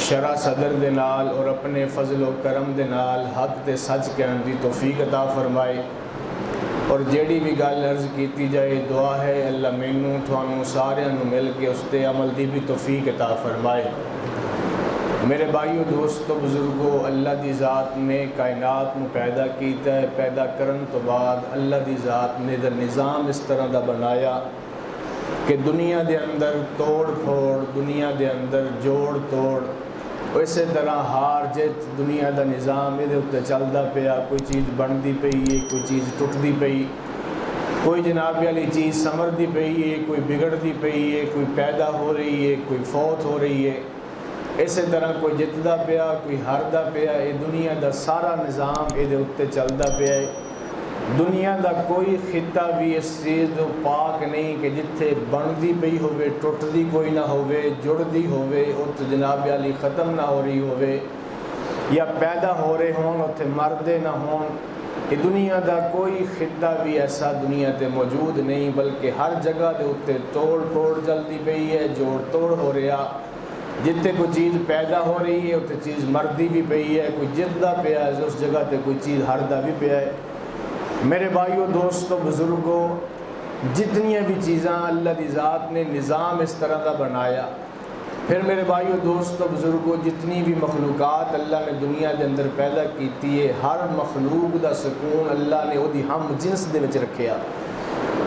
शरा सदर दे नाल और अपने फजल व करम दे नाल हक ते सच कहने की तौफीक अता फरमाए। और जेड़ी भी गल अर्ज की जाए दुआ है अल्लाह मैनू तुहानू सारियां नू मिल के उस ते अमल की भी तौफीक अता फरमाए। मेरे भाइयों दोस्तों बुजुर्गों, अल्लाह की ज़ात ने कायनात में पैदा किया है। पैदा करन तो बाद अल्लाह की ज़ात ने निज़ाम इस तरह का बनाया कि दुनिया के अंदर तोड़ फोड़, दुनिया के अंदर जोड़ तोड़, इस तरह हार जित दुनिया का निज़ाम ये उत्ते चलता पिया। कोई चीज़ बनती पई है, कोई चीज़ टुटती पई, कोई जनाब वाली चीज़ समरती पई है, कोई बिगड़ती पई है, कोई पैदा हो रही है, कोई फौत हो रही है। इस तरह कोई जितदा पिया, कोई हारदा पिया। ये दुनिया का सारा निज़ाम ये उत्ते चलता पिया है। दुनिया का कोई खिता भी इस चीज़ तो पाक नहीं कि जिथे बनती पई होवे टुटती कोई ना होवे, जुड़ती होवे उत जनाब वाली ख़त्म ना हो रही होवे, या पैदा हो रहे होन उत्थे मरदे ना होन। ये दुनिया का कोई खिता भी ऐसा दुनिया ते मौजूद नहीं, बल्कि हर जगह के उत्ते तोड़ फोड़ चलती पई है, जोड़ तोड़ हो रहा। जिथे कोई चीज़ पैदा हो रही है उत्थे चीज़ मरदी भी पई है, कोई जितदा पिया है उस जगह पर कोई चीज़ हारदा भी पिया है। मेरे भाइयों दोस्तों बुज़ुर्गों, जितनियाँ भी चीज़ां अल्लाह की ज़ात ने निज़ाम इस तरह का बनाया। फिर मेरे भाइयों दोस्तों बुज़ुर्गों, जितनी भी मखलूक़ात अल्लाह ने दुनिया के अंदर पैदा की है, हर मखलूक का सुकून अल्लाह ने वो हम जिनस दे विच रखिया।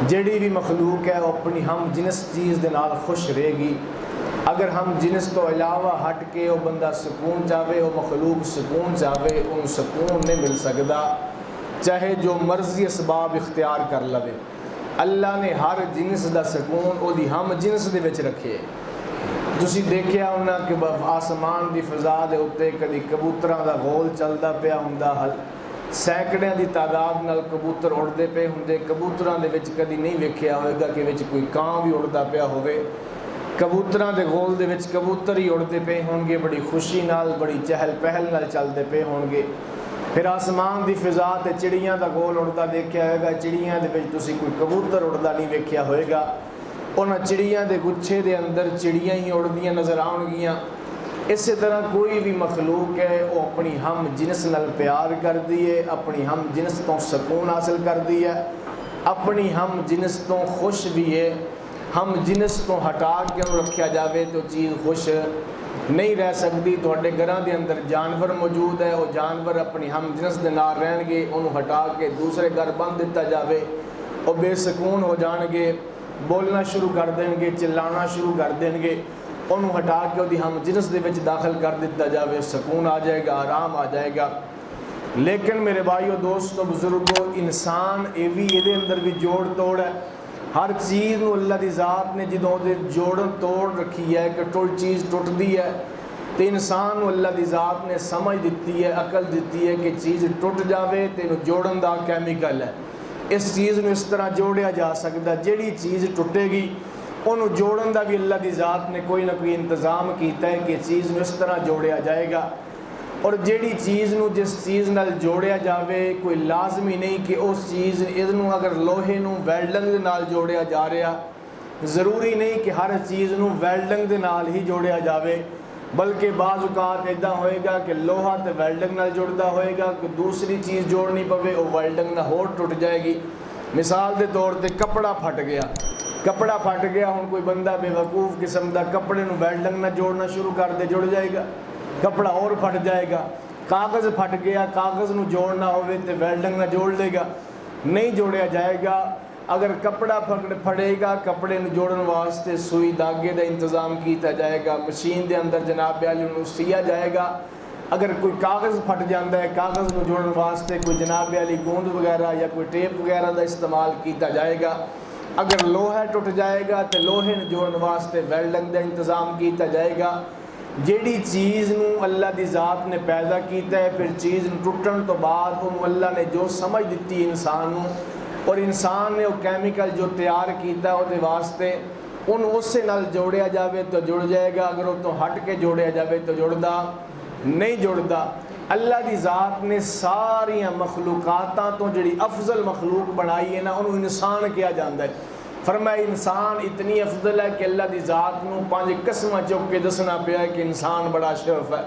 जिहड़ी भी मखलूक है वो अपनी हम जिनस चीज़ के नाल खुश रहेगी। अगर हम जिनस तो अलावा हट के वो बंदा सुकून चाहे, वो मखलूक सुकून चाहे, उन्हें सुकून नहीं मिल सकता, चाहे जो मर्जी असबाब इख्तियार कर लवे। अल्लाह ने हर जिनस का सुकून वो हम जिनस दे विच रखे। तुसी देखिया होना कि आसमान की फिजा के उत्ते कभी कबूतरों का गोल चलता पिया हुंदा, सैकड़ियां की तादाद नाल कबूतर उड़ते पे होंगे। कबूतरों के विच कभी नहीं वेख्या होएगा कि विच कोई कां भी उड़ता पिया होवे। कबूतरों के गोल दे विच कबूतर ही उड़ते पे होंगे, बड़ी खुशी नाल, बड़ी चहल पहल नाल चलते पे होंगे। फिर आसमान की फिजा ते चिड़ियां का गोल उड़ता देखा होगा। चिड़ियां दे विच तुसी कोई कबूतर उड़ता नहीं वेख्या होएगा। उन्होंने चिड़ियां के गुच्छे के अंदर चिड़ियां ही उड़दियां नज़र आउणगियां। इस तरह कोई भी मखलूक है वो अपनी हम जिनस नाल प्यार करती है, अपनी हम जिनस तो सुकून हासिल करती है, अपनी हम जिनस तो खुश भी है। हम जिनस तो हटा के उन्हें रखा जाए तो चीज़ खुश नहीं रह सकती। थोड़े घरों के अंदर जानवर मौजूद है, वो जानवर अपनी हम जिनस के नाल रहणगे, उन्होंने हटा के दूसरे घर बंद दिता जाए, वो बेसकून हो जाएंगे, बोलना शुरू कर देंगे, चिल्लाना शुरू कर देंगे। उन्होंने हटा के वो हम जिनस के विच दाखिल कर दिता जाए, सुकून आ जाएगा, आराम आ जाएगा। लेकिन मेरे भाइयों दोस्तों बुजुर्गों, इंसान ये भी ये अंदर भी जोड़ तोड़ है। हर चीज़ को अल्लाह की ज़ात ने जो जोड़ तोड़ रखी है कि टुट चीज़ टुटती है, तो इंसान को अल्लाह की ज़ात ने समझ दी है, अकल दी है कि चीज़ टुट जाए तो इन्हू जोड़न का कैमिकल है। इस चीज़ को इस तरह जोड़िया जा सकता, जिहड़ी चीज़ टुटेगी उन्होंने जोड़न का भी अल्लाह की ज़ात ने कोई ना कोई इंतज़ाम किया है कि चीज़ को इस तरह जोड़िया जाएगा। और जिहड़ी चीज़ नू जिस चीज़ नाल जोड़िया जाए, कोई लाजमी नहीं कि उस चीज़ इनू अगर लोहे नू वैल्डिंग दे नाल जोड़िया जा रहा, ज़रूरी नहीं कि हर चीज़ नू वैल्डिंग दे नाल ही जोड़िया जाए, बल्कि बाज़ औक़ात इदा होएगा कि लोहा तो वैल्डिंग नाल जुड़ता होएगा, कि दूसरी चीज़ जोड़नी पवे वो वैल्डिंग ना होर टुट जाएगी। मिसाल के तौर पर कपड़ा फट गया, कपड़ा फट गया, हुण कोई बंदा बेवकूफ़ किस्म का कपड़े नू वैल्डिंग ना जोड़ना शुरू कर दे, जुड़ जाएगा, कपड़ा और फट जाएगा। कागज़ फट गया, कागज़ नू जोड़ना होवे तो वैल्डिंग ना जोड़ लेगा, नहीं जोड़िया जाएगा। अगर कपड़ा फटेगा, कपड़े नू जोड़न वास्ते सुई धागे का इंतज़ाम किया जाएगा, मशीन के अंदर जनाब वाली नू सिया जाएगा। अगर कोई कागज़ फट जाता है, कागज़ नू जोड़न वास्ते कोई जनाब वाली गोंद वगैरह या कोई टेप वगैरह का इस्तेमाल किया जाएगा। अगर लोहा टुट जाएगा तो लोहे नू जोड़न वास्ते वैल्डिंग का इंतज़ाम किया जाएगा। जिहड़ी चीज़ नू अल्लाह की ज़ात ने पैदा किया है, फिर चीज़ टुटन तो बाद उन्होंने अल्लाह ने जो समझ दी इंसान नू, और इंसान ने वो कैमिकल जो तैयार किया वो वास्ते उन उस नाल जोड़िया जाए तो जुड़ जाएगा। अगर वो तो हट के जोड़िया जाए तो जुड़दा नहीं जुड़दा। अल्लाह की ज़ात ने सारिया मखलूकातां तो जिहड़ी अफजल मखलूक बनाई है ना, उन्होंने इंसान कहा जाता है। फरमाया इंसान इतनी अफजल है कि अल्लाह दी ज़ात नूं 5 कसमां चुक के दसना पिया कि इंसान बड़ा अशरफ है।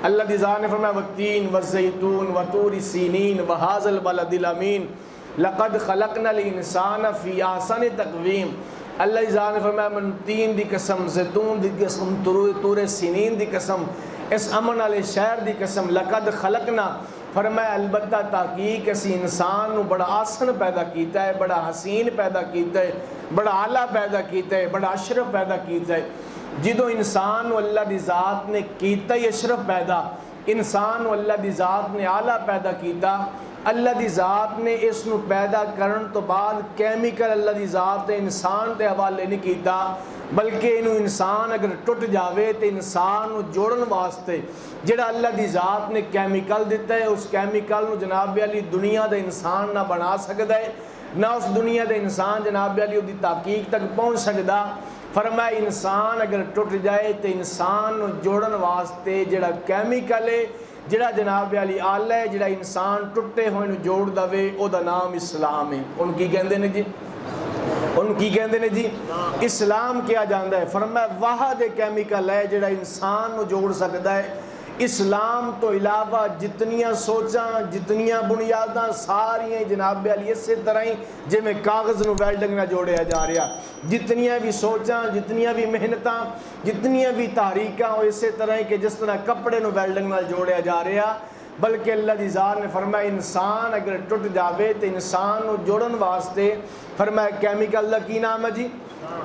अल्लाह दी ज़ात ने फरमाया वत्तीन वज़ैतून वतूर सीनीन वहाज़ल बलदिल अमीन लक़द खलक़नल इंसान फ़ी अहसन तक़वीम। अल्लाह दी ज़ात ने फरमाया मैं तीन दी कसम, ज़ैतून दी कसम, तूर सीनीन दी कसम, इस अमन वाले शहर दी कसम, लक़द खलक़ना फरमाया अलबत्ता ताकीक असी इंसान नूं बड़ा आसन पैदा कीता है, बड़ा हसीन पैदा कीता है, बड़ा आला पैदा कीता है, बड़ा अशरफ पैदा कीता है। जिदों इंसान नूं अल्लाह दी ज़ात ने कीता ही अशरफ पैदा, इंसान नूं अल्लाह दी ज़ात ने आला पैदा कीता। अल्लाह दी ज़ात ने इस नूं पैदा करन तो बाद कैमिकल अल्लाह दी ज़ात ने इंसान के हवाले नहीं कीता, बल्कि इनू इंसान अगर टुट जाए तो इंसान नूं जोड़न वास्ते जिहड़ा अल्लाह दी ज़ात ने कैमिकल दिता है, उस कैमिकल नूं जनाब अली दुनिया का इंसान ना बना सकता है, ना उस दुनिया का इंसान जनाब अली उसकी ताकीक तक पहुँच सकता। फरमाया इंसान अगर टुट जाए तो इंसान नूं जोड़न वास्ते जिहड़ा कैमिकल है, जिहड़ा जनाब अली आला है, जिहड़ा इंसान टुटे हुए नूं जोड़ दवे, उहदा नाम इस्लाम है। उन्होंने की कहते हैं जी, उन्होंने की कहते हैं जी, इस्लाम किया जाता है। फरमाया वाहद कैमिकल है जिहड़ा इंसान नूं जोड़ सकता है। इस्लाम तो इलावा जितनियां सोचां, जितनियां बुनियादां सारियां जनाब अली इस तरह ही जिवें कागज़ नूं वेल्डिंग नाल जोड़िया जा रहा, जितनियां भी सोचां, जितनियां भी मेहनतां, जितनियां भी तहरीकां इस तरह ही कि जिस तरह कपड़े नूं वेल्डिंग नाल जोड़िया जा रहा। बल्कि अल्लाह दी ज़ात ने फरमाया इंसान अगर टुट जाए तो इंसान नूं जोड़न वास्ते फरमाया कैमिकल का की नाम है जी,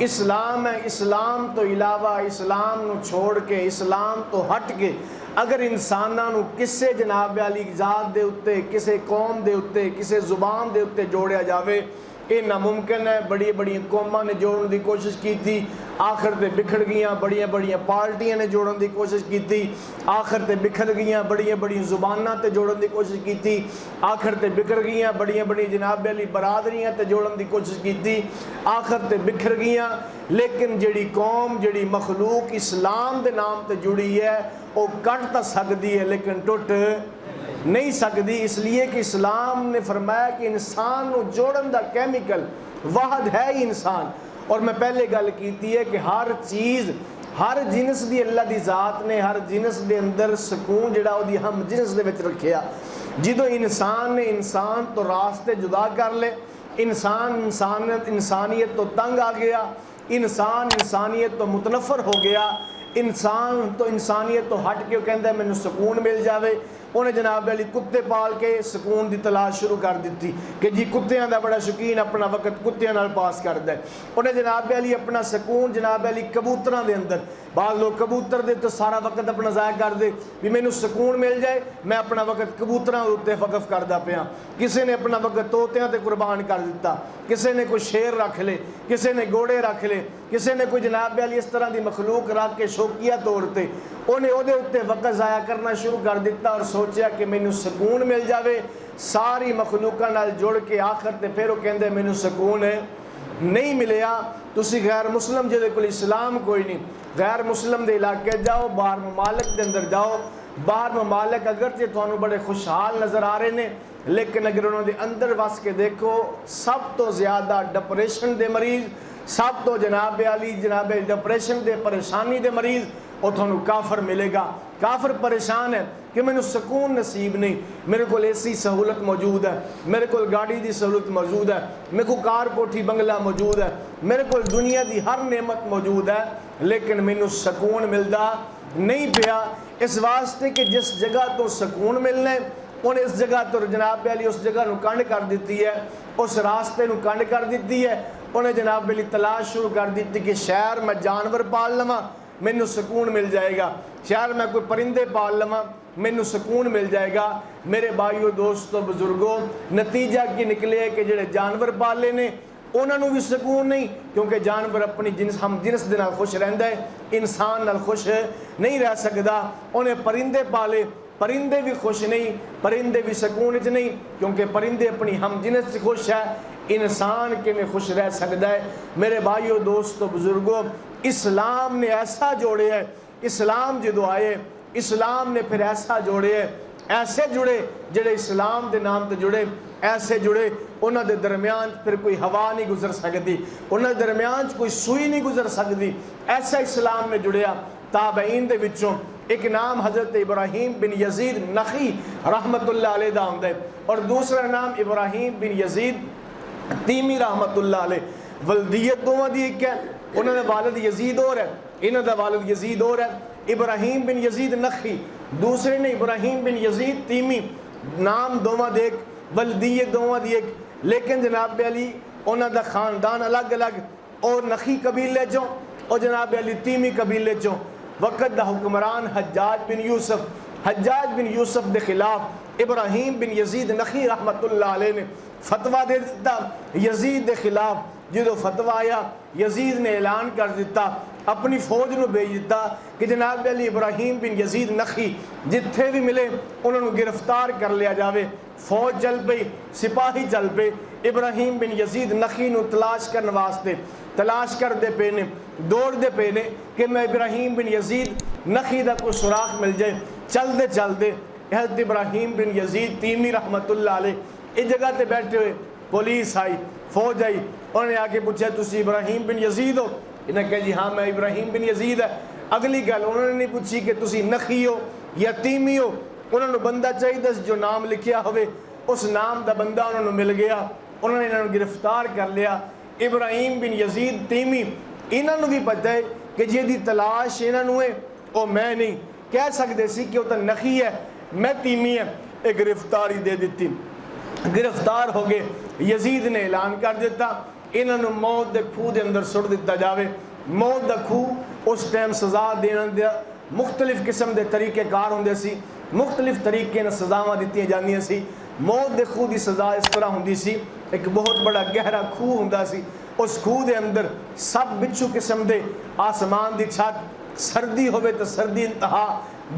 इस्लाम है। इस्लाम तो इलावा, इस्लाम नूं छोड़ के, इस्लाम तो हट के अगर इंसानां नूं किसी जनाब अली ज़ात दे उत्ते, किसी कौम दे उत्ते, किसी जुबान दे उत्ते जोड़िया जाए, ये नामुमकिन है। बड़ी बड़ी कौमां ने जोड़ने की कोशिश की थी, आखिर ते बिखर गईयां। बड़िया बड़िया पार्टियां ने जोड़ने की कोशिश की थी, आखिर ते बिखर गईयां। बड़िया बड़ी जुबानां ते जोड़ने की कोशिश की थी, आखिर ते बिखर गईयां। बड़िया बड़ी जनाब अली बरादरियां ते जोड़ने की कोशिश की थी, आखिर ते बिखर गईयां। लेकिन जिहड़ी कौम, जिहड़ी मखलूक इस्लाम के नाम ते जुड़ी है, वो कट तो सकती है लेकिन टुट नहीं सकती। इसलिए कि इस्लाम ने फरमाया कि इंसान को जोड़न का कैमिकल वाहद है ही इंसान। और मैं पहले गल की है कि हर चीज़, हर जिनस की अल्लाह की ज़ात ने हर जिनस के अंदर सुकून जिहड़ा उहदी हम जिनस दे विच रखिया। जो इंसान ने इंसान तो रास्ते जुदा कर ले, इंसानियत तो तंग आ गया, इंसानियत तो मुतनफर हो गया, इंसान तो इंसानियत तो हट के कहता मैनू सुकून मिल जाए। उन्हें जनाब अली कुत्ते पाल के सुकून की तलाश शुरू कर दी कि जी कुत्तियां का बड़ा शौकीन, अपना वक्त कुत्तियां नाल पास करता है। उन्हें जनाब अली अपना सुकून जनाब अली कबूतरों के अंदर, बाद लोग कबूतर दे तो सारा वक्त अपना ज़ाया कर दे भी मैनू सुकून मिल जाए, मैं अपना वक्त कबूतरों के उत्ते वकफ करता पाया। किसी ने अपना वक्त तोतियां ते कुर्बान कर दिता, किसी ने कोई शेर रख ले, किसी ने घोड़े रख ले, किसी ने कोई जनाब अली इस तरह की मखलूक रख के शौकिया तौर पर उन्हें वो उत्ते वक्त ज़ाया करना शुरू कर दिता और सोचा कि मैनू सुकून मिल जाए। सारी मखलूकों नाल जुड़ के आखिर ते फिर वो कहते मैनू सुकून नहीं मिलिया। तुसी गैर मुस्लिम जिहदे कोल इस्लाम कोई नहीं, गैर मुस्लिम के इलाके जाओ, बाहर ममालक के अंदर जाओ, बाहर ममालक अगरचे तुहानू बड़े खुशहाल नज़र आ रहे हैं, लेकिन अगर उन्होंने अंदर वस के देखो सब तो ज़्यादा डिप्रेशन के मरीज़, सब तो जनाब अली जनाब डिप्रेशन के परेशानी के मरीज़ वो थोनू काफर मिलेगा। काफर परेशान है कि मैनू सुकून नसीब नहीं, मेरे को ऐसी सहूलत मौजूद है, मेरे को गाड़ी की सहूलत मौजूद है, मेरे को कार कोठी बंगला मौजूद है, मेरे को दुनिया की हर नेमत मौजूद है, लेकिन मैनू सुकून मिलता नहीं पिया। इस वास्ते कि जिस जगह तो सुकून मिलने उन्हें इस जगह तो जनाब अली उस जगह को कंड कर दी है, उस रास्ते को कंड कर दी है। उन्हें जनाब अली तलाश शुरू कर दी कि शहर मैं जानवर पाल लवां मैनू सुकून मिल जाएगा, शहर मैं कोई परिंदे पाल लवां मैनू सुकून मिल जाएगा। मेरे भाइयों दोस्तों बुजुर्गों, नतीजा की निकले कि जिहड़े जानवर पाले ने उन्होंने भी सुकून नहीं, क्योंकि जानवर अपनी जिनस हम जिनस दे नाल खुश रहिंदा है, इंसान नाल खुश नहीं रह सकता। उन्हें परिंदे पाले, परिंदे भी खुश नहीं, परिंदे भी सुकून च नहीं, क्योंकि परिंदे अपनी हम जिनस च खुश है, इंसान किवें खुश रह सकता है। मेरे भाइयों दोस्तों बुजुर्गों, इस्लाम ने ऐसा जोड़े है, इस्लाम जो आए इस्लाम ने फिर ऐसा जोड़े है, ऐसे जुड़े जिहड़े इस्लाम के नाम से जुड़े, ऐसे जुड़े उन्हां दे दरम्यान फिर कोई हवा नहीं गुजर सकती, उन्हां दे दरम्यान कोई सूई नहीं गुजर सकती। ऐसा इस्लाम में जुड़िया। ताबईन दे विचों एक नाम हज़रत इब्राहीम बिन यजीद नखी रहमतुल्लाह अलैह दा हुंदा है और दूसरा नाम इब्राहीम बिन यजीद तीमी रहमतुल्लाह अलैह। वल्दियत दोवां दी एक है, उन्हां दा वालिद यजीद और है, इन्हां दा वालिद यजीद और है। इब्राहीम बिन यजीद नखी, दूसरे ने इब्राहीम बिन यजीद तीमी, नाम दोवां दे एक, वल्दियत दोवां दी एक। लेकिन जनाब अली उन्हां दा खानदान अलग अलग, और नखी कबीले चों और जनाब अली तीमी कबीले चों। वक़्त दा हुक्मरान हज्जाज बिन यूसुफ के खिलाफ इब्राहीम बिन यजीद नखी रहमतुल्लाह अलैह ने फतवा दे दिता यजीद के खिलाफ। जो फतवा आया यजीद ने ऐलान कर दिता, अपनी फौज को भेज दिता कि जनाब अली इब्राहीम बिन यजीद नखी जिथे भी मिले उन्होंने गिरफ्तार कर लिया जाए। फौज चल पई, सिपाही चल पे इब्राहीम बिन यजीद नखी नूं तलाश करने वास्ते, तलाश करते पे ने, दौड़ते पे ने कि मैं इब्राहीम बिन यजीद नखी का कोई सुराख मिल जाए। चलते चलते हज़रत इब्राहीम बिन यजीद तीमी रहमतुल्लाह अलैह इस जगह पर बैठे हुए, पुलिस आई, फौज आई, उन्होंने आके पूछा तुसी इब्राहीम बिन यजीद हो? इन्हें कहा जी हाँ मैं इब्राहीम बिन यजीद है। अगली गल उन्होंने नहीं पूछी कि तुसी नखी हो या तीमी हो, उन्होंने बंदा चाहिए जो नाम लिखिया होवे, उस नाम का बंदा उन्होंने मिल गया, उन्होंने इन्होंने गिरफ्तार कर लिया। इब्राहीम बिन यजीद तीमी, इन्होंने भी पता है कि जिहदी तलाश इन्होंने है वो मैं नहीं कह सकते सी कि वो तो नखी है, मैं तीमी है। एक गिरफ्तारी दे दी, गिरफ्तार हो गए। यजीद ने ऐलान कर दिता इन्होंने मौत के खूह के अंदर सुट दिता जाए। मौत का खूह उस टाइम सज़ा देने का मुख्तलिफ किस्म के तरीक़ेकार होंदे सी, मुख्तलिफ तरीके ने सज़ावां दित्तियां जांदियां सी। मौत के खूह की सज़ा इस तरह होंदी सी, एक बहुत बड़ा गहरा खूह होंदा सी, उस खूह के अंदर सब बिच्छू किस्म के, आसमान की छत, सर्दी होवे तो सर्दी इंतहा,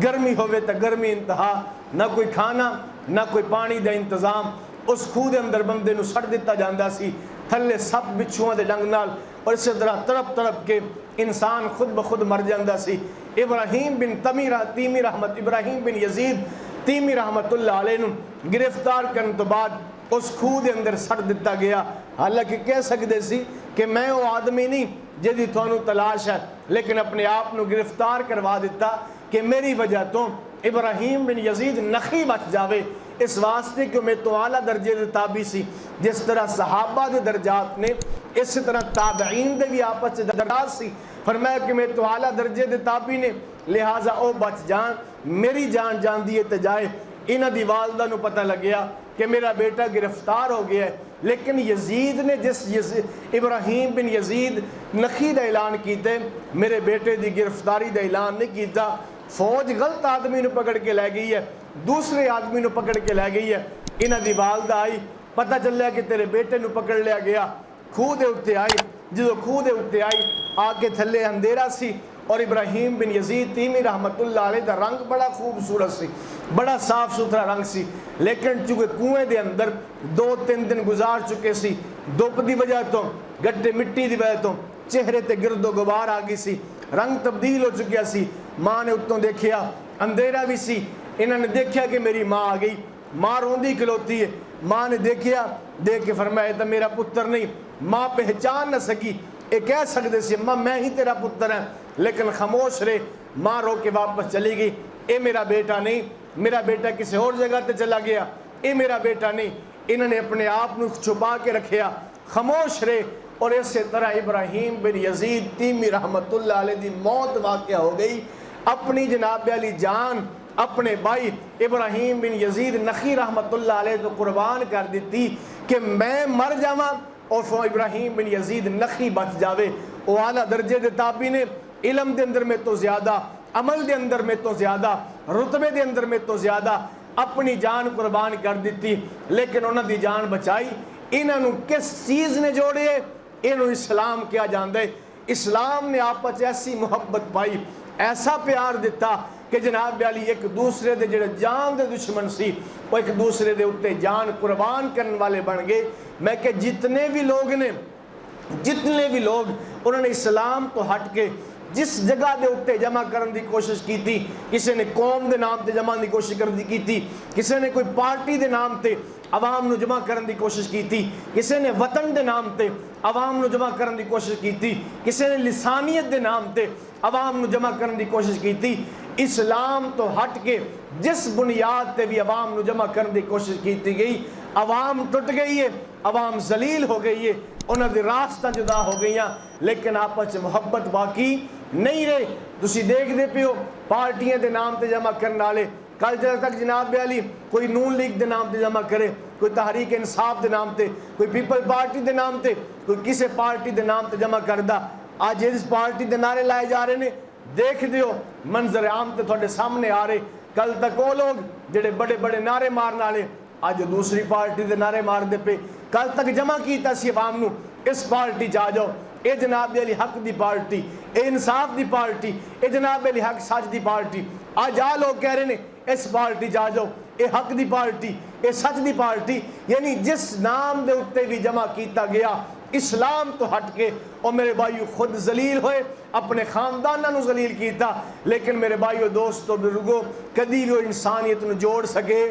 गर्मी होवे तो गर्मी इंतहा, ना कोई खाना ना कोई पानी का इंतजाम। उस खूह के अंदर बंदे नूं सट दिता जांदा सी, थले सब बिच्छुआं दे डंग नाल, और इस तरह तड़प तड़प के इंसान खुद ब खुद मर जाता सी। इब्राहीम बिन इब्राहीम बिन यजीद तीमी रहमतुल्लाह अलैह नूं गिरफ्तार करने तो बाद उस खूह के अंदर सट दिता गया। हालांकि कह सकते सी कि मैं वो आदमी नहीं जिहदी तुहानूं तलाश है, लेकिन अपने आप नूं गिरफ्तार करवा दिता कि मेरी वजह तो इब्राहीम बिन यजीद नखी बच जावे, इस वास्ते कि मैं तो आला दर्जे के ताबी सी। जिस तरह सहाबा के दर्जात ने, इस तरह ताबईन दे भी आपस में दर्जात सी। फरमाया कि मैं तो आला दर्जे के ताबी ने, लिहाजा वो बच जान, मेरी जान जाती है तो जाए। इन्हां दी वालदा नूं पता लग गया कि मेरा बेटा गिरफ्तार हो गया है, लेकिन यजीद ने जिस इब्राहीम बिन यजीद नखी का ऐलान किया, मेरे बेटे की गिरफ्तारी का ऐलान नहीं किया। फौज गलत आदमी नूं पकड़ के लै गई है, दूसरे आदमी नूं पकड़ के लै गई है। इन्हां दी वालदा आई, पता चलिया कि तेरे बेटे नूं पकड़ लिया गया। खूह के उत्ते आई, जो खूह के उत्ते आई आके थले अंधेरा सी, और इब्राहीम बिन यजीद तीमी रहमतुल्लाह अलैह का रंग बड़ा खूबसूरत सी, बड़ा साफ सुथरा रंग सी। लेकिन चूंकि कुएं के अंदर 2-3 दिन गुजार चुके सी, धुप की वजह तो, गड्ढे मिट्टी की वजह तो चेहरे ते गिरदो गुबार आ गई सी, रंग तब्दील हो चुकिया सी। माँ ने उत्तों देखिया, अंधेरा भी सी, इन्होंने देखा कि मेरी माँ आ गई। माँ रोंदी खलोती है, माँ ने देखिया, देख के फरमाया तो मेरा पुत्र नहीं। माँ पहचान न सकी, ये कह सकते सी अम्मा मैं ही तेरा पुत्र है, लेकिन खामोश रहे। माँ रो के वापस चली गई, ये मेरा बेटा नहीं, मेरा बेटा किसी और जगह पर चला गया, ये मेरा बेटा नहीं। इन्होंने अपने आप को छुपा के रखिया, खामोश रहे। और इस तरह इब्राहीम बिन यजीद तीमी रहमतुल्लाह अलैह की मौत वाक़या हो गई। अपनी जनाब अली जान अपने भाई इब्राहीम बिन यजीद नखी रहमतुल्लाह अलैह को कुर्बान कर दी कि मैं मर जावा और इब्राहीम बिन यजीद नखी बच जावे। वो आला दर्जे के ताबी ने, इलम के अंदर में तो ज़्यादा, अमल के अंदर में तो ज़्यादा, रुतबे के अंदर में तो ज़्यादा अपनी जान कुर्बान कर दी, लेकिन उन्होंने जान बचाई। इन्होंने किस चीज़ ने जोड़े? इन्हों इस्लाम किया जाता है। इस्लाम ने आपस ऐसी मुहब्बत पाई, ऐसा प्यार दिता कि जनाब अली एक दूसरे के जो जान के दुश्मन सी, वो एक दूसरे के उत्ते जान कुर्बान करने वाले बन गए। मैं कि जितने भी लोग उन्होंने इस्लाम तो हट के जिस जगह के उत्ते जमा करने की कोशिश की थी, किसी ने कौम के नाम से जमा की कोशिश करने की थी, किसी ने कोई पार्टी के नाम से आवाम नूं जमा करन दी कोशिश की, किसी ने वतन के नाम से आवाम नूं जमा करन दी कोशिश की, किसी ने लिसानियत के नाम से आवाम नूं जमा करन दी कोशिश की। इस्लाम तो हट के जिस बुनियाद से भी आवाम नूं जमा करन दी कोशिश की गई, आवाम टुट गई है, आवाम जलील हो गई है, उन्होंने रास्ता जुदा हो गई, लेकिन आपस में मुहब्बत बाकी नहीं रहे। तुसी देखते पे हो पार्टियां के नाम से जमा करने वाले, कल तक जनाब अली कोई नून लीग के नाम से जमा करे, कोई तहरीक इंसाफ के नाम से, कोई पीपल पार्टी के नाम से, कोई किसी पार्टी के नाम से जमा करता। अज इस पार्टी के नारे लाए जा रहे हैं, देख दियो मंजर आम तो थोड़े सामने आ रहे। कल तक वो लोग जेडे बड़े बड़े नारे मारने वाले अज दूसरी पार्टी के नारे मारते पे। कल तक जमा किया सी अवाम नूं इस पार्टी च आ जाओ, ये जनाब अली हक की पार्टी, ये इंसाफ की पार्टी, ये जनाब अली हक सच की पार्टी। अज आ लोग कह रहे हैं इस पार्टी च आ जाओ, ये हक की पार्टी, ये सच की पार्टी। यानी जिस नाम के उत्ते भी जमा किया गया इस्लाम तो हट के, और मेरे भाईओ खुद जलील होए, अपने खानदाना जलील किया, लेकिन मेरे भाईओ दोस्तों बुजुर्गो कदी भी वो इंसानियत नूं जोड़ सके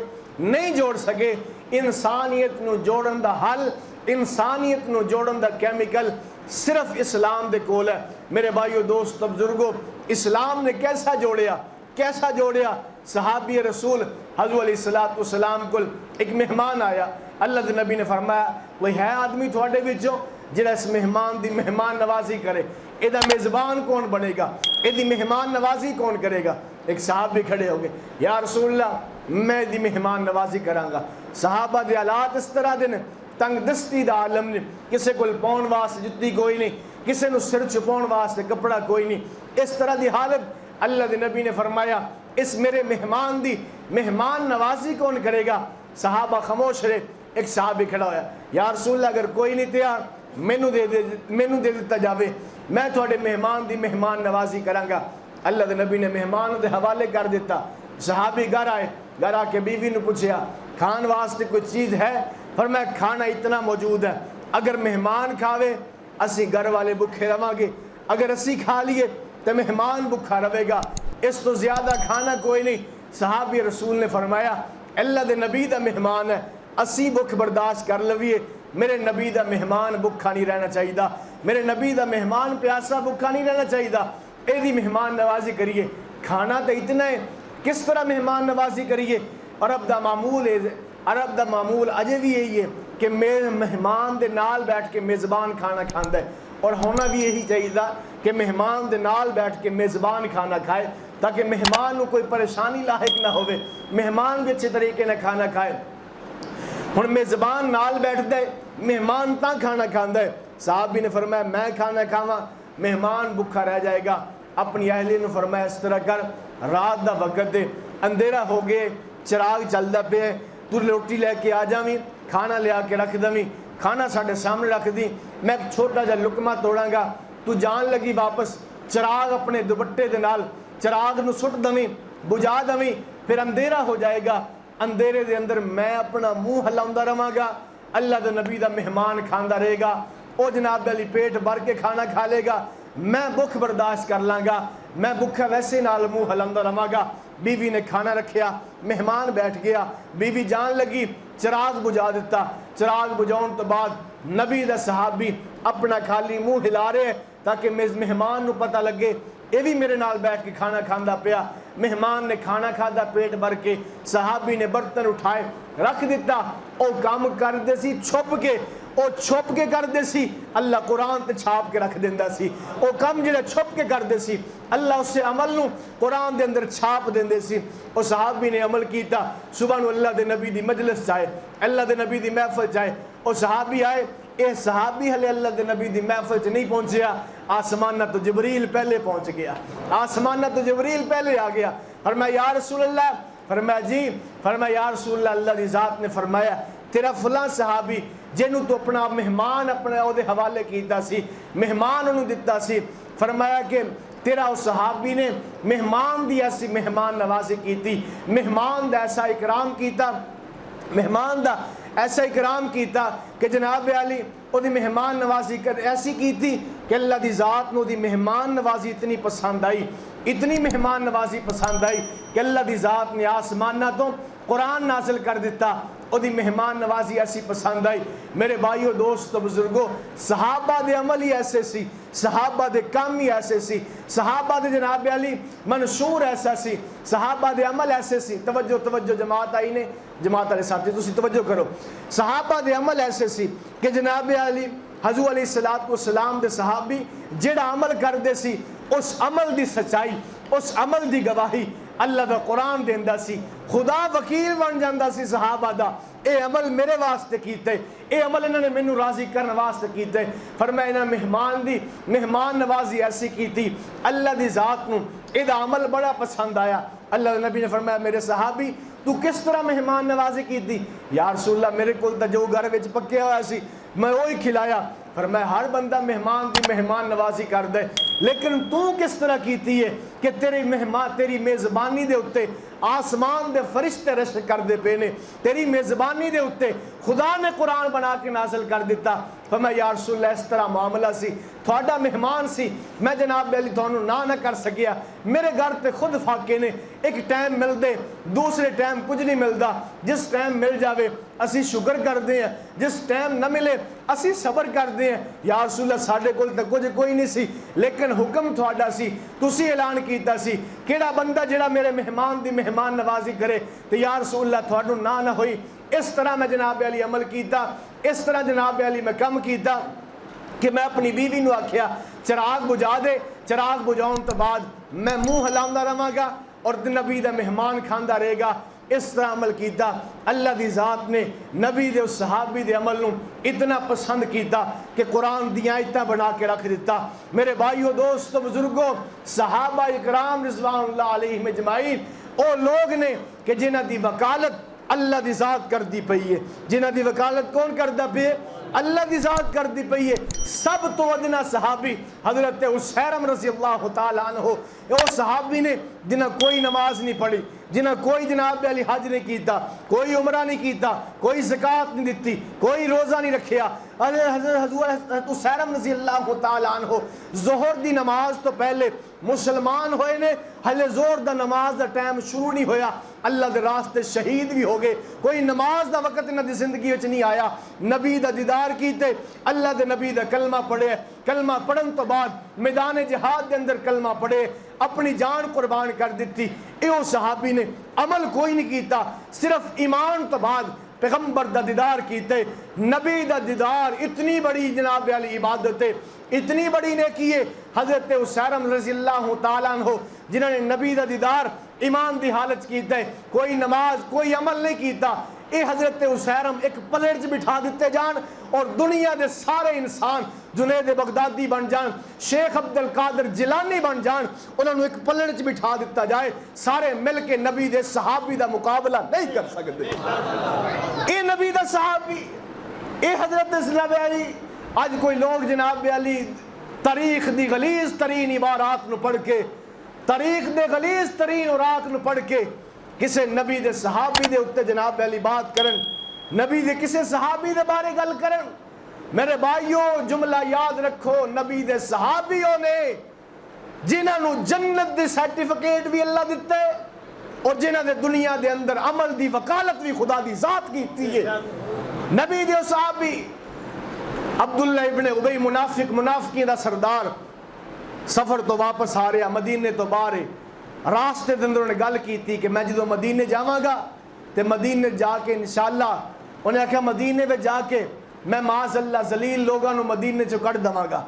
नहीं जोड़ सके। इंसानियत नूं जोड़न दा हल, इंसानियत नूं जोड़न दा केमिकल सिर्फ इस्लाम दे कोल है। मेरे भाईओ दोस्तों बुजुर्गो इस्लाम ने कैसा जोड़िया, कैसा जोड़िया। सहाबी रसूल हज़रत अलैहिस्सलाम को एक मेहमान आया, अल्लाह के नबी ने फरमाया कोई है आदमी थोड़े विचों जिहड़ा इस मेहमान की मेहमान नवाजी करे, इहदा मेज़बान कौन बनेगा, इहदी मेहमान नवाजी कौन करेगा। एक साहब भी खड़े हो गए, या रसूलल्लाह मैं इहदी मेहमान नवाजी करांगा। सहाबा दे हालात इस तरह दे ने, तंग दस्ती दा आलम ने, किसी को पाउण वास्ते जुत्ती कोई नहीं, किसी को सिर छुपाउण वास्ते कपड़ा कोई नहीं, इस तरह की हालत। अल्लाह के नबी ने फरमाया इस मेरे मेहमान दी मेहमान नवाजी कौन करेगा। सहाबा खामोश रहे। एक साहब खड़ा होया, या रसूलल्लाह अगर कोई नहीं तैयार मैनू दे दिता जाए, मैं थोड़े मेहमान की मेहमान नवाजी करांगा। अल्लाह के नबी ने मेहमान के हवाले कर दिता। सहाबी घर आए, घर आके बीवी ने पूछा खान वास्ते कोई चीज़ है, पर मैं खाना इतना मौजूद है, अगर मेहमान खावे असी घर वाले भुखे रवांगे, अगर असी खा लिए तो मेहमान भुखा रहेगा, इस तो ज़्यादा खाना कोई नहीं। सहाबी रसूल ने फरमाया अल्लाह के नबी का मेहमान है, असी भुख बर्दाश्त कर लवीए, मेरे नबी का मेहमान भुखा नहीं रहना चाहिए, मेरे नबी का मेहमान प्यासा भुखा नहीं रहना चाहिए। यदि मेहमान नवाजी करिए, खाना तो इतना है, किस तरह मेहमान नवाजी करिए। अरब का मामूल है, अरब का मामूल अजे भी यही है कि मेहमान के नाल बैठ के मेज़बान खाना खाता है, और होना भी यही चाहिए कि मेहमान के नाल बैठ के मेज़बान खाना खाए, ताकि मेहमान को कोई परेशानी लायक ना हो, मेहमान भी अच्छे तरीके से खाना खाए। हुण मेज़बान नाल बैठता है, मेहमान ता खाना खाता है। साहब ने फरमाया मैं खाना खावा, मेहमान भुखा रह जाएगा। अपनी अहली ने फरमाया इस तरह कर, रात का वक्त है, अंधेरा हो गए, चिराग चलता पे, तू रोटी लैके आ जावी, खाना लिया के रख दवी, खाना साढ़े सामने रख दी, मैं एक छोटा जा लुकमा तोड़ांगा, तू जान लगी वापस चिराग अपने दुपट्टे दे नाल चिराग नूं सुट दवी, बुझा दवी, फिर अंधेरा हो जाएगा, अंधेरे दे अंदर मैं अपना मुँह हिलाउंदा रवांगा, अल्लाह दे नबी दा मेहमान खांदा रहेगा, ओ जनाब अली पेट भर के खाना खा लेगा, मैं भुख बर्दाश्त कर लांगा, मैं भुखा वैसे नाल मुँह हिलाउंदा रवांगा। बीवी ने खाना रखिया, मेहमान बैठ गया, बीवी जान लगी, चिराग बुझा दिता। चिराग बुझाने तो बाद नबी दा सहाबी अपना खाली मुँह हिला रहे ताकि मेहमान नूं पता लगे ये भी मेरे नाल बैठ के खाना खांदा पिया। मेहमान ने खाना खादा पेट भर के, सहाबी ने बर्तन उठाए रख दिता, ओ काम करदे सी छुप के, ओ छुप के करदे सी, अल्लाह कुरान ते छाप के रख दिंदा सी। ओ काम जिहड़ा छुप के करदे सी, अल्लाह उससे अमल नूं कुरान दे अंदर छाप दिंदे सी। ओ सहाबी ने अमल कीता, सुबह नूं अल्लाह दे नबी दी मजलिस जाए, अल्लाह दे नबी दी महफिल जाए। ओ सहाबी आए, ये सहाबी हले अल्लाह के नबी दी महफिल च नहीं पहुंचया, आसमाना तो जबरील पहले पहुंच गया, आसमाना तो जबरील पहले आ गया। फरमाया या रसूल अल्लाह, फरमाया जी, फरमाया या रसूल अल्लाह, अल्लाह की ज़ात ने फरमाया तेरा फलां सहाबी जिन्हों तो अपना मेहमान अपने ओहदे हवाले कीता सी, मेहमान उन्होंने दिता सी, फरमाया कि तेरा उस सहाबी ने मेहमान दी ऐसी मेहमान नवाजी की, मेहमान दा ऐसा इकराम किया, मेहमान दा ऐसा इकराम किया कि जनाब अली उहदी मेहमान नवाजी कर ऐसी की थी कि अल्लाह की ज़ात नूं उहदी मेहमान नवाजी इतनी पसंद आई, इतनी मेहमान नवाजी पसंद आई कि अल्लाह की ज़ात ने आसमाना तो कुरान नाजिल कर दिता। ओदी मेहमान नवाजी ऐसी पसंद आई। मेरे भाइयों दोस्तों बुजुर्गों, सहाबा दे अमल ही ऐसे सी, सहाबा दे काम ही ऐसे सी, सहाबा दे जनाब अली मंशूर ऐसा सी, सहाबा दे अमल ऐसे सी। तवज्जो तवज्जो जमात आई ने, जमात वाले साथी तुसी तवज्जो करो। सहाबा दे अमल ऐसे सी कि जनाब अली हजूर अलैहिस्सलाम दे सहाबी जेड़ा अमल करदे सी, उस अमल दी सच्चाई, उस अमल दी गवाही अल्लाह दा कुरान देंदा सी। खुदा वकील बन जांदा सी सहाबा दा, ए अमल मेरे वास्ते कीते, ए अमल इन्होंने मैनू राजी करने वास्ते कीते। फरमाया इन्हां मेहमान दी मेहमान नवाजी ऐसी कीती, अल्लाह दी जात नू इहदा अमल बड़ा पसंद आया। अल्लाह दे नबी ने फरमाया मेरे सहाबी तू किस तरह मेहमान नवाजी कीती? या रसूलल्लाह मेरे को जो घर विच पक्या होया सी मैं वही खिलाया। फरमाया हर बंदा मेहमान की मेहमान नवाजी कर दे, लेकिन तू किस तरह कीती है कि तेरी मेज़बानी दे उत्ते आसमान दे फरिश्ते रश करदे पे ने, तेरी मेज़बानी दे उत्ते खुदा ने कुरान बना के नाज़िल कर दिता। फरमाया या रसूलल्लाह इस तरह मामला सी, थोड़ा मेहमान सी, मैं जनाब अली थानू ना कर सकिया, मेरे घर ते खुद फाके ने, एक टाइम मिलदे दूसरे टाइम कुछ नहीं मिलता, जिस टाइम मिल जावे असी शुक्र करते हैं, जिस टाइम न मिले असी सबर करते हैं। या रसूलल्लाह साडे कोल तां कुछ कोई नहीं सी, लेकिन हुक्म थोड़ा सी, तुसी ऐलान कीता सी केड़ा बंदा जेड़ा मेरे मेहमान दी मेहमान नवाजी करे, तो या रसूलल्लाह थानू ना होई। इस तरह मैं जनाब अली अमल किया, इस तरह जनाब अली मैं कम किया कि मैं अपनी बीवी नू आख्या चिराग बुझा दे, चिराग बुझाउन तो बाद मैं मुंह हिलांदा रहांगा और नबी दा मेहमान खांदा रहेगा। इस तरह अमल किया। अल्लाह दी जात ने नबी दे उस सहाबी दे अमल नू इतना पसंद किया कि कुरान दी आयतां बना के रख दिता। मेरे भाइयों दोस्तों बुजुर्गों, सहाबा इकराम रिज़वानुल्लाह अलैहिम अजमाइन ओ लोग ने कि जिन्हां दी वकालत अल्लाह दी जात कर दी पई है। जिन्हां दी वकालत कौन करदा पे? अल्लाह की जात कर दी पई है। सब तो अदना सहाबी हजरत उसैरम रज़ी अल्लाह तआला अन्हु, वो सहाबी ने जिन्हें कोई नमाज नहीं पढ़ी, जिन्हें कोई जनाब अली हज नहीं किया, कोई उमरा नहीं किया, कोई ज़कात नहीं दी, कोई रोज़ा नहीं रखिया। हज़रत उसैरम रज़ी अल्लाह तआला अन्हु ज़ोहर दी नमाज तो पहले मुसलमान होए ने, हले ज़ोहर दा नमाज दा टाइम शुरू नहीं होया, अल्लाह दे रास्ते शहीद भी हो गए। कोई नमाज दा वक़्त इन्हां दी जिंदगी विच नहीं आया। नबी दा दीदार कीते, अल्लाह दे नबी दा कलमा पढ़े, कलमा पढ़न तो बाद मैदान जिहाद के अंदर कलमा पढ़े, अपनी जान कुर्बान कर दी। यो सहाबी ने अमल कोई नहीं किया, सिर्फ ईमान तो बाद पैगंबर दा दीदार कीते। नबी दा दीदार इतनी बड़ी जनाब अली इबादत है, इतनी बड़ी नेकी है। हजरत उसैरम रज़ी अल्लाह तआला अन्हु जिन्होंने नबी दा दीदार ईमान दी हालत कीता है, कोई नमाज कोई अमल नहीं किया। ये हजरत उसैरम एक प्लेट च बिठा दिते जान और दुनिया के सारे इंसान जुनैद बगदादी बन जान, शेख अब्दुल कादिर जिलानी बन जान, उन्होंने एक प्लेट च बिठा दिता जाए, सारे मिल के नबी दे सहाबी का मुकाबला नहीं कर सकते। ये नबी दा सहाबी, ये हजरत जनाब अली। अज कोई लोग जनाब अली तारीख दी गलीज तरीन इबारात नू पढ़ के, तारीख दे गलीज तरीन औरात नू पढ़ के किसे नबी दे सहाबी दे उत्ते जनाब अली बात करन, नबी दे किसे सहाबी दे बारे गल करन। मेरे भाइयों जुमला याद रखो, नबी दे सहाबियों ने जिन्होंने जन्नत दे सर्टिफिकेट भी अल्लाह दिते और जिन्हों ने दुनिया दे अंदर अमल दी वकालत भी खुदा दी जात की है। नबी दे सहाबी अब्दुल्ला इब्ने उबई मुनाफिकी दा सरदार सफर तो वापस आ रहा, मदीने तो बाहर है, रास्ते के अंदर उन्हें गल की कि मैं जो मदीने जावांगा तो मदीने जाके इंशाअल्लाह उन्हें आख्या मदीने में जाके मैं माज़अल्लाह जलील लोगों को मदीने चो कढ़ देवांगा।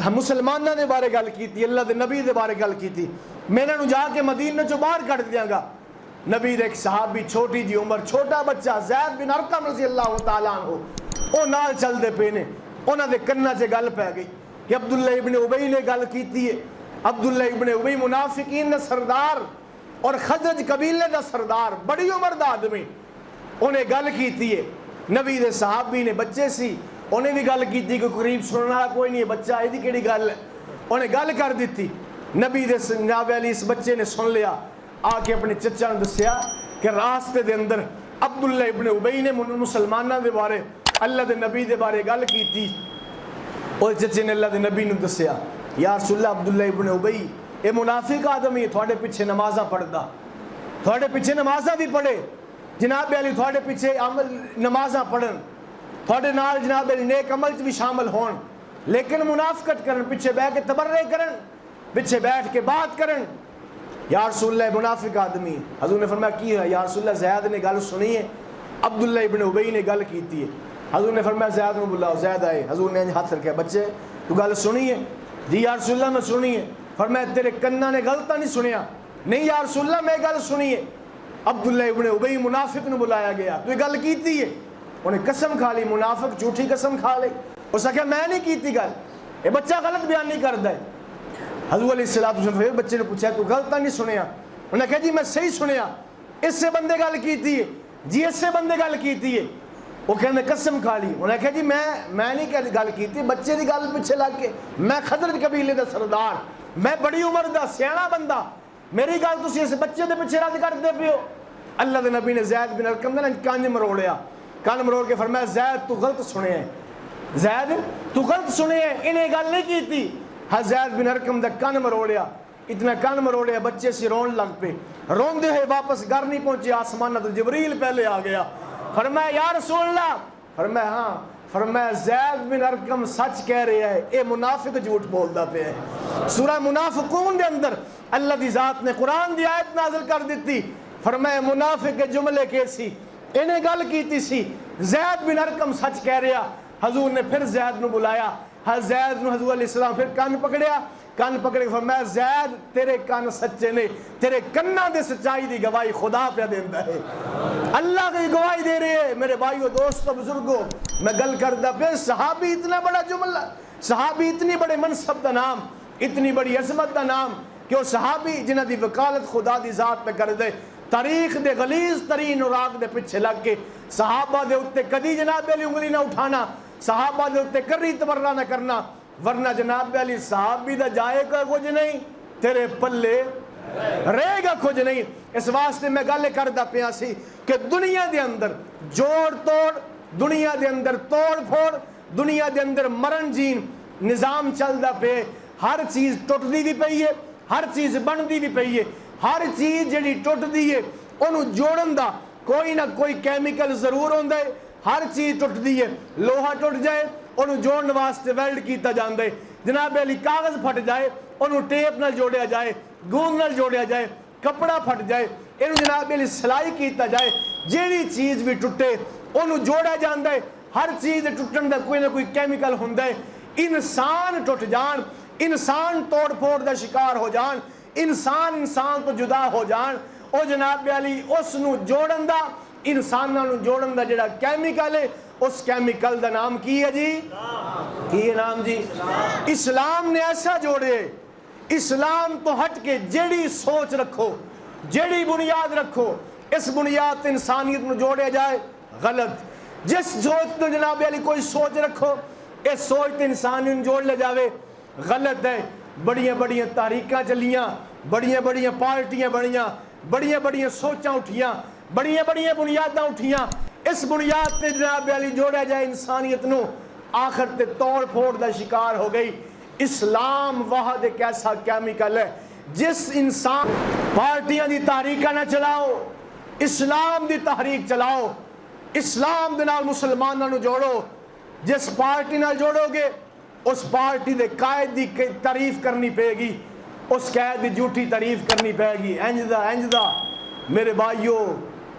मुसलमानों के बारे गल की, अल्लाह के नबी के बारे गल की, मैं इन्हों जाके मदीने चो बाहर कढ़ दियांगा। नबी दे एक सहाबी छोटी जी उम्र छोटा बच्चा ज़ैद बिन अरकम रज़ी अल्लाह तआला अन्हु वो नाल चलते पे ने, उन्होंने कन्ना च गल पै गई कि अब्दुल्ला इब्ने उबई ने गल की है। अब्दुल्ला इब्ने उबई मुनाफिकीन दा सरदार और खजरज कबीले दा सरदार, बड़ी उम्र दा आदमी, उन्हें गल की है। नबी दे सहाबी ने बच्चे सी, उन्हें भी गल की, कोई करीब सुनने वाला कोई नहीं है, बच्चा यदी केड़ी गल है, उन्हें गल कर दी। नबी दे जनाब अली इस बच्चे ने सुन लिया, आके अपने चचा ने दसिया कि रास्ते दे अंदर अब्दुल्ला इब्ने उबई ने मुसलमानों के बारे अल्लाह के नबी के बारे गल की। और चचे ने अल्लाह के नबी ने दसिया या रसूलल्लाह अब्दुल्ला इब्ने उबई ये मुनाफिक आदमी है, थोड़े पिछे नमाजा पढ़दा, थोड़े पिछे नमाजा भी पढ़े, जनाब अली थोड़े पीछे अमल नमाजा पढ़न, थोड़े नाल जनाब अली नेक अमल च भी शामिल होन, लेकिन मुनाफकत करन, पीछे बैठ के तबर्रे करन, पीछे बैठ के बात करन। या रसूलल्लाह मुनाफिक आदमी। हजूर ने फरमाया की है? या रसूलल्लाह ज़ैद ने गल सुनी है, अब्दुल्ला इब्न उबई ने गल की है। हजूर ने फरमाया ज़ैद को बुलाओ। ज़ैद आए, हजूर ने हाथ रखे, बच्चे तू गल सुनी है? जी या रसूलल्लाह मैं सुनी है। फरमाया तेरे कन्ना ने गलत नहीं सुनिया? नहीं या रसूलल्लाह मैं गल सुनी है। अब्दुल्ला इब्न उबई मुनाफिक ने बुलाया गया, तू गल की है? उन्हें कसम खा ली, मुनाफिक झूठी कसम खा ली। उस आख्या मैं नहीं की गल, ये बच्चा गलत बयान नहीं करता है। हज़रत अलैहिस्सलातु फिर बच्चे ने पूछा तू गलत नहीं सुनिया? उन्हें कहा जी मैं सही सुनिया, इससे बंदे गल की है जी, इससे बंदे गल की है। वो कहने कसम खा ली। उन्हें कहा जी मैं नहीं गल की, बच्चे की गल पिछे लग के, मैं खदरत कबीले का सरदार, मैं बड़ी उम्र का सियाना बंदा, मेरी गल तुम इस बच्चे के पिछे रद्द करते पे हो। अल्लाह के नबी ने ज़ैद बिन अरकम का कंज मरोड़िया, कंन मरोड़ के फरमाया ज़ैद तू गलत सुने है, ज़ैद तू गलत सुने है, इन्हें गल नहीं की थी। ज़ैद बिन अरकम का कंन मरोड़िया, इतना कंन मरोड़िया बच्चे से रोन लग पे, रोंदे हुए वापस घर नहीं पहुंचे, आसमान तो जिबरील पहले आ गया। फरमाया या रसूलल्लाह? फरमाया हाँ। फरमाया ज़ैद बिन अरकम सच कह रहे हैं, ये मुनाफिक झूठ बोलता पे है। सूरह मुनाफिकून के अंदर अल्लाह की ज़ात ने कुरान की आयत नाज़िल कर दी। फरमाया मुनाफिक के जुमले कैसी, इन्हें गल की सी, ज़ैद बिन अरकम सच कह रहा। हजूर ने फिर ज़ैद को बुलाया, ज़ैद ने हजूर अलैहिस्सलाम फिर कान पकड़िया, कान पकड़ के फरमाया ज़ैद तेरे कान सच्चे ने, तेरे कन्ना दे सच्चाई की गवाही खुदा पे देता है, अल्लाह की गवाही दे रहे हैं। मेरे भाइयों दोस्तों बुजुर्गों, मैं गल करता पे सहाबी इतना बड़ा जुमला, सहाबी इतनी बड़े मनसब का नाम, इतनी बड़ी अजमत का नाम कि वो सहाबी जिन्हों की वकालत खुदा की ज़ात पे कर दे, तारीख दे गलीज तरीन उराक दे पिछे लग के सहाबा दे उत्ते कदी जनाब अली उंगली ना उठाना, सहाबा दे उत्ते करी तबर्रा ना करना, वरना जनाब अली सहाबी दा जाएगा कुछ नहीं, तेरे पल्ले रहेगा कुछ नहीं। इस वास्ते मैं गल करदा पिया सी कि दुनिया दे अंदर जोड़ तोड़, दुनिया दे अंदर तोड़ फोड़, दुनिया दे अंदर मरण जीन निज़ाम चलदा पे, हर चीज़ टुटदी भी पई है, हर चीज़ बनती भी पई है, हर चीज़ जी टुटदी है उन्होंने जोड़न का कोई ना कोई कैमिकल जरूर होंदा है। हर चीज़ टुटदी है, लोहा टुट जाए उन्होंने जोड़ने वास्ते वेल्ड किया जाता है, जनाब अली कागज़ फट जाए उन्होंने टेप नाल जोड़िया जाए, गूंद नाल जोड़िया जाए, कपड़ा फट जाए इन्हों जनाब अली सिलाई किया जाए, जिहड़ी चीज़ भी टुटे उन्होंने जोड़ा जाता है। हर चीज़ टुटन का कोई ना कोई कैमिकल होंदा है। इंसान टुट जान, इंसान तोड़ फोड़ का शिकार हो जान, इंसान इंसान तो जुदा हो जान, ओ जनाब अली उसनू जोड़न दा, इंसानां नू जोड़न दा जिहड़ा कैमिकल है, उस कैमिकल का नाम की है जी, की है नाम जी इस्लाम ने ऐसा जोड़े। इस्लाम तो हट के जेड़ी सोच रखो, जेड़ी बुनियाद रखो, इस बुनियाद ते इंसानियत में जोड़े जाए गलत। जिस सोच तो जनाब अली कोई सोच रखो, इस सोच ते इंसानियत में जोड़ ले जावे गलत है। बड़िया बड़िया तारीखां चलियां, बड़िया बड़िया पार्टियां बनियां, बड़िया बड़िया सोचां उठियां, बड़िया बड़िया बुनियादां उठियां, इस बुनियाद पे जनाब अली जोड़ा जाए इंसानियत नू, आखिर ते तोड़ फोड़ का शिकार हो गई। इस्लाम वाहद एक ऐसा कैमिकल है, जिस इंसान पार्टियां दी तहरीकां ना चलाओ, इस्लाम दी तहरीक चलाओ, इस्लाम दे नाल मुसलमानां नू जोड़ो। जिस पार्टी नाल जोड़ोगे उस पार्टी दे कायद की तारीफ करनी पेगी, उस कैद की झूठी तारीफ करनी पेगी। इंजदा मेरे भाइयों,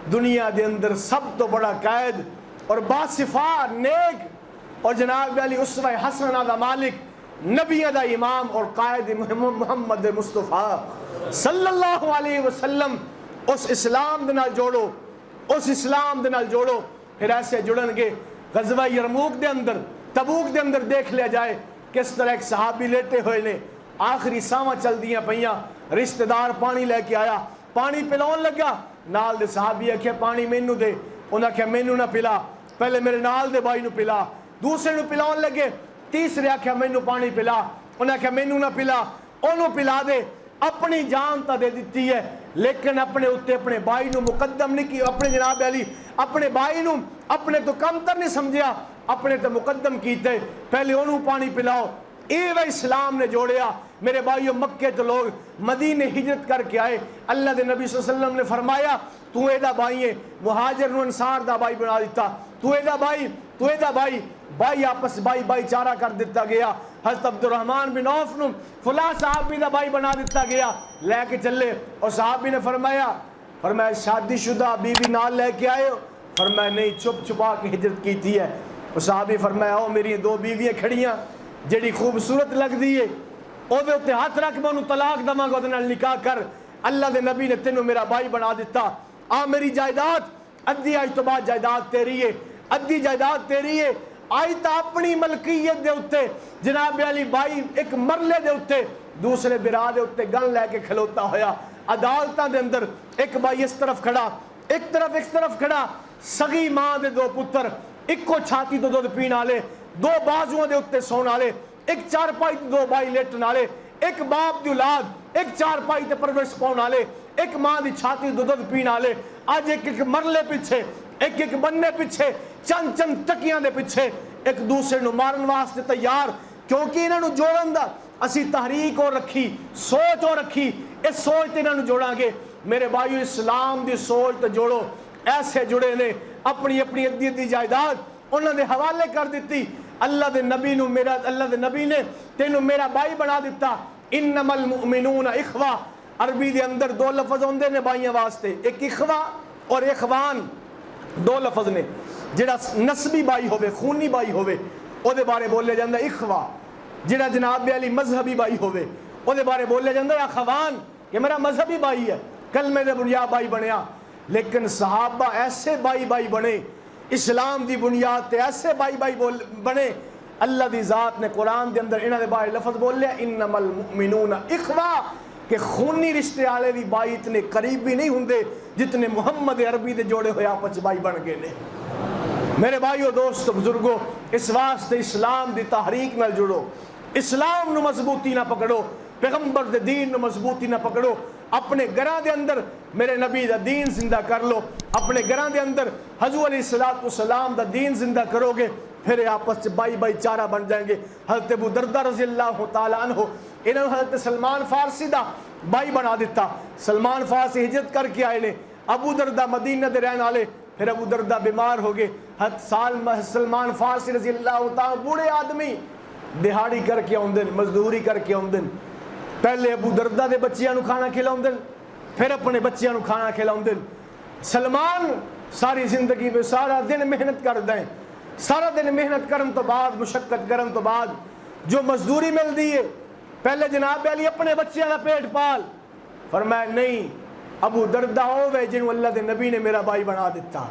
दुनिया के अंदर सब तो बड़ा कैद और बासिफा नेक और जनाब अली उसवा हसना का मालिक, नबियों का इमाम और कायद मोहम्मद मुस्तफ़ा सल्लल्लाहु अलैहि वसल्लम, उस इस्लाम दे नाल जोड़ो, उस इस्लाम दे नाल जोड़ो। फिर ऐसे जुड़नगे। गज़वा यरमूक दे अंदर, तबूक दे अंदर देख लिया जाए किस तरह एक सहाबी लेटे हुए ने, आखिरी सावां चलदियां पईयां, रिश्तेदार पानी लेके आया, पानी पिलाउन लगा, नाल दे सहाबी आख्या पानी मैनू दे, उन्हें आख्या मैनू ना पिला, पहले मेरे नाल दे भाई नू पिला, दूसरे नू पिलाउन लगे, तीसरे आख्या मैनू पानी पिला, उन्हें आख्या मैनू ना पिला, उन्होंने पिला दे। अपनी जान तो दे दी है, लेकिन अपने उत्ते अपने भाई नू मुकद्दम नहीं किया, अपने जनाब अली अपने भाई नू अपने तो कमतर नहीं समझिया, अपने तो मुकद्दम कीते, पहले उन्होंने पानी पिलाओ। ਇਹ ਵਾ इस्लाम ने जोड़िया। मेरे भाइयों, मक्के तो लोग मदीने हिजरत करके आए। अल्लाह के नबी सल्लल्लाहु अलैहि वसल्लम ने फरमाया तू एदा भाई है, मुहाजिर नूं अंसार दा भाई बना दिता। तू एदा भाई, तू एदा भाई, भाई आपस भाईचारा कर दिता गया। हज़रत अब्दुर्रहमान बिन औफ नूं फलां सहाबी दा भाई बना दिता गया। लैके चले और सहाबी ने फरमाया शादीशुदा बीवी नाल लैके आए हो? फरमाया नहीं, छुप छुपा के हिजरत की थी है। और सहाबी फरमाया ओ मेरी दो बीवियां खड़ियां, जेड़ी खूबसूरत लगदी है ओदे उत्ते हाथ रख मैं उन्हें तलाक दवांगा, ओदे नाल निकाह कर। अल्लाह दे नबी ने तेनों मेरा भाई बना दिता। आ मेरी जायदाद अद्धी अज तो बाद जायदाद तेरी है, अद्धी जायदाद तेरी है। आज तो अपनी मलकीयत दे उत्ते जनाब अली भाई एक मरले दे उत्ते दूसरे बिरा दे उत्ते गन लैके खलोता होया अदालतां दे अंदर। एक भाई इस तरफ खड़ा, एक तरफ खड़ा, सगी मां दे दो पुत्र, इको छाती तो दुध पीण वाले, दो बाजुओं दे उत्ते सोण वाले, एक चारपाई ते दो भाई लेटण वाले, एक बाप दी औलाद, एक चारपाई ते परवरिश पाउण वाले, एक मां दी छाती तो दुध पीण वाले। अज एक मरले पिछे, एक बन्ने पिछे, चंद टकियां दे पिछे एक दूसरे नूं मारन वास्ते तैयार। क्योंकि इन्हां नूं जोड़न दा असी तहरीक और रखी, सोच और रखी, इस सोच ते इन्हां नूं जोड़ांगे। मेरे भाइयों, इस्लाम दी सोच ते जोड़ो। ऐसे जुड़े ने अपनी अपनी अद्धी जायदाद उन्होंने हवाले कर दी। अल्लाह दे नबी नूं मेरा, अल्लाह दे नबी ने तेनू मेरा भाई बना दिता। इन्नमल मुमिनूना इखवा, अरबी दे अंदर दो लफज होंदे ने भाइयों वास्ते, एक इखवा और इखवान, दो लफज ने। जिहड़ा नस्बी भाई होवे, खूनी भाई होवे, ओदे बारे बोले जांदा इखवा। जिहड़ा जनाब अली मजहबी भाई होवे ओदे बारे बोले जांदा अखवान, कि मेरा मजहबी भाई है, कलमे दे बुनियाद भाई बनया। लेकिन सहाबा ऐसे भाई बने, इस्लाम दी बुनियाद ते ऐसे भाई बने। अल्लाह दी जात ने कुरान दे अंदर इन्हां दे बारे लफज बोले इन्नमल मुमिनूना इखवा, कि खूनी रिश्ते वाले भी भाई इतने करीबी नहीं हुंदे जितने मुहम्मद अरबी दे जोड़े हुए आपस भाई बन गए ने। मेरे भाइयों, दोस्तों, बुजुर्गों, इस वास्ते इस्लाम दी तहरीक नाल जुड़ो, इस्लाम नूं मजबूती ना पकड़ो, पैगंबर दे दीन नूं मजबूती ना पकड़ो। अपने घरां दे अंदर मेरे नबी दा दीन जिंदा कर लो। अपने घरां दे अंदर हजूर अलैहिस्सलातु वस्सलाम दा दीन जिंदा करोगे, फिर आपस में भाईचारा बन जाएंगे। हज़रत अबू दरदा रज़ी अल्लाह तआला अन्हु, इन्होंने हज़रत सलमान फारसी दा भाई बना दिता। सलमान फारसी हिजरत करके आए ने, अबू दरदा मदीना दे रहने वाले। फिर अबू दरदा बीमार हो गए। सलमान फारसी रज़ी अल्लाह तआला बूढ़े आदमी, दिहाड़ी करके आउंदे, मजदूरी करके आउंदे। पहले अबू दरदा दे बच्चियां नूं खाना खिलाउंदे, फिर अपने बच्चियां नूं खाना खिलाउंदे। सलमान सारी जिंदगी में सारा दिन मेहनत करते हैं, सारा दिन मेहनत करन तो बाद, मुशक्कत करन तो बाद जो मजदूरी मिलती है, पहले जनाब अली अपने बच्चों का पेट पाल। फरमाया नहीं, अबू दरदा होवे जिन्हों अल्लाह के नबी ने मेरा भाई बना दिता,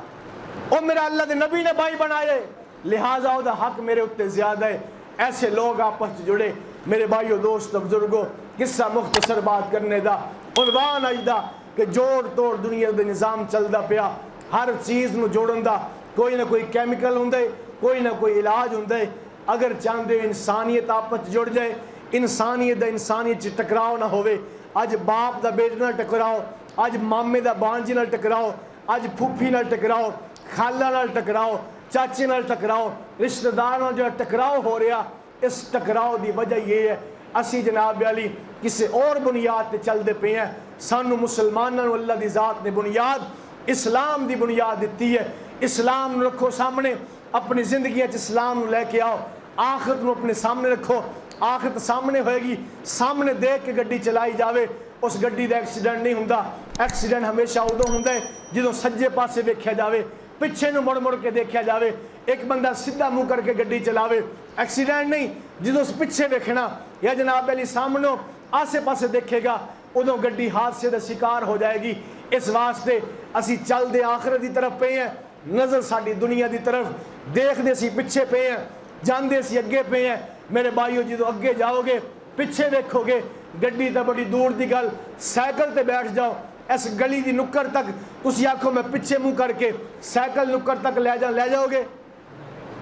और मेरा अल्लाह के नबी ने भाई बनाए, लिहाजा उसका हक मेरे उत्ते ज्यादा है। ऐसे लोग आपस जुड़े। मेरे भाइयों, दोस्तों, बुजुर्गों, किस्सा मुख्तसर बात करने का उन्वान अजदा कि जोड़ तोड़ दुनिया के निज़ाम चलता पिया। हर चीज़ में जोड़न का कोई ना कोई कैमिकल होंगे, कोई ना कोई इलाज होंगे। अगर चाहते हो इंसानियत आपस जुड़ जाए, इंसानियत टकराव ना होवे। अज बाप का बेटे नाल टकराओ, अज मामे का बांजी नाल टकराओ, अज फूफी नाल टकराओ, खाला नाल टकराओ, चाचे नाल टकराओ, रिश्तेदार नाल जो टकराव हो रहा, इस टकराव की वजह यह है असी जनाब अली किसी और बुनियाद पर चलते पे हैं। सानू मुसलमानों को अल्लाह की जात ने बुनियाद, इस्लाम की बुनियाद दी है। इस्लाम रखो सामने, अपनी जिंदगी इस्लाम लैके आओ। आखिरत में अपने सामने रखो, आखिरत सामने होएगी। सामने देख के गड्डी चलाई जाए, उस गड्डी का एक्सीडेंट नहीं होंदा। एक्सीडेंट हमेशा उदों होंदा है जो सज्जे पासे वेख्या जाए, पिछे नूं मुड़ मुड़ के देखा जाए। एक बंदा सीधा मुँह करके गड्डी चलावे, एक्सीडेंट नहीं। जो पिछे वेखना या जनाब अली सामने आसे पासे देखेगा, उदों गड्डी हादसे का शिकार हो जाएगी। इस वास्ते असी चलते आखिरत की तरफ पे हैं, नज़र साड़ी दुनिया की तरफ, देखते सी पिछे पे हैं, जाते सी अगे पे हैं। मेरे भाइयों, जो अगे जाओगे पिछे देखोगे, गड्डी तो बड़ी दूर की गल, साइकिल पर बैठ जाओ, इस गली की नुक्कड़ तक तुसी आखो मैं पिछे मुँह करके साइकिल नुक्कड़ तक ले जाओगे,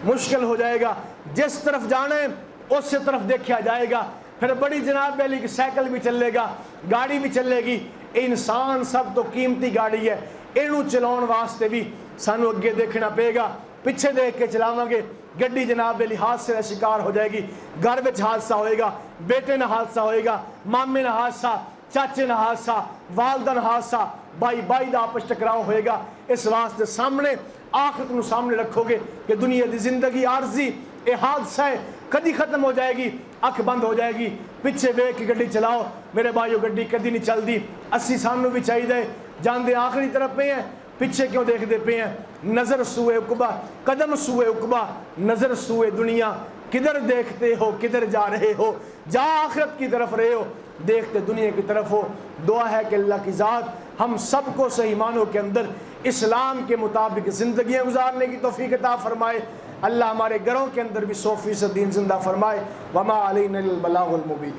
मुश्किल हो जाएगा। जिस तरफ जाना है उस तरफ देखा जाएगा। फिर बड़ी जनाब अली की साइकिल भी चलेगा, गाड़ी भी चलेगी। इंसान सब तो कीमती गाड़ी है, इनू चलाने वास्ते भी सानू अगे देखना पेगा। पिछे देख के चलावांगे गड्डी जनाब दे हादसे का शिकार हो जाएगी। घर में हादसा होएगा, बेटे ना हादसा होएगा, मामे ना हादसा, चाचे ना हादसा, वालदा ना हादसा, भाई भाई का आपस टकराव होएगा। इस वास्ते सामने आखिरत को सामने रखोगे कि दुनिया की जिंदगी आर्जी ये हादसा है, कदी खत्म हो जाएगी, अख बंद हो जाएगी। पिछे वेख के गड्डी चलाओ मेरे भाइयों, गड्डी कदी नहीं चलती। अस्सी सानू भी चाहिए जाते आखिरी तरफ पे हैं, पिछे क्यों देखते पे हैं। नज़र सूए उकबा, कदम सूए उकबा, नज़र सूए दुनिया, किधर देखते हो किधर जा रहे हो, जा आखिरत की तरफ रहे हो, देखते दुनिया की तरफ हो। दुआ है कि अल्लाह की ज़ात हम सबको सही मानों के अंदर इस्लाम के मुताबिक ज़िंदगियाँ गुजारने की तौफीक अता फरमाए। अल्लाह हमारे घरों के अंदर भी 100% दीन जिंदा फरमाए। वमा अलैना इल्लल बलागुल मुबीन।